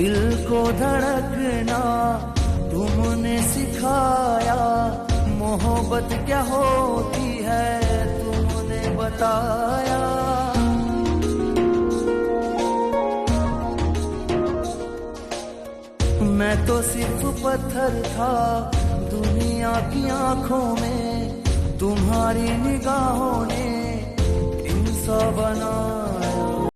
दिल को धड़कना तुमने सिखाया, मोहब्बत क्या होती है तुमने बताया। मैं तो सिर्फ पत्थर था दुनिया की आंखों में, तुम्हारी निगाहों ने इंसान बना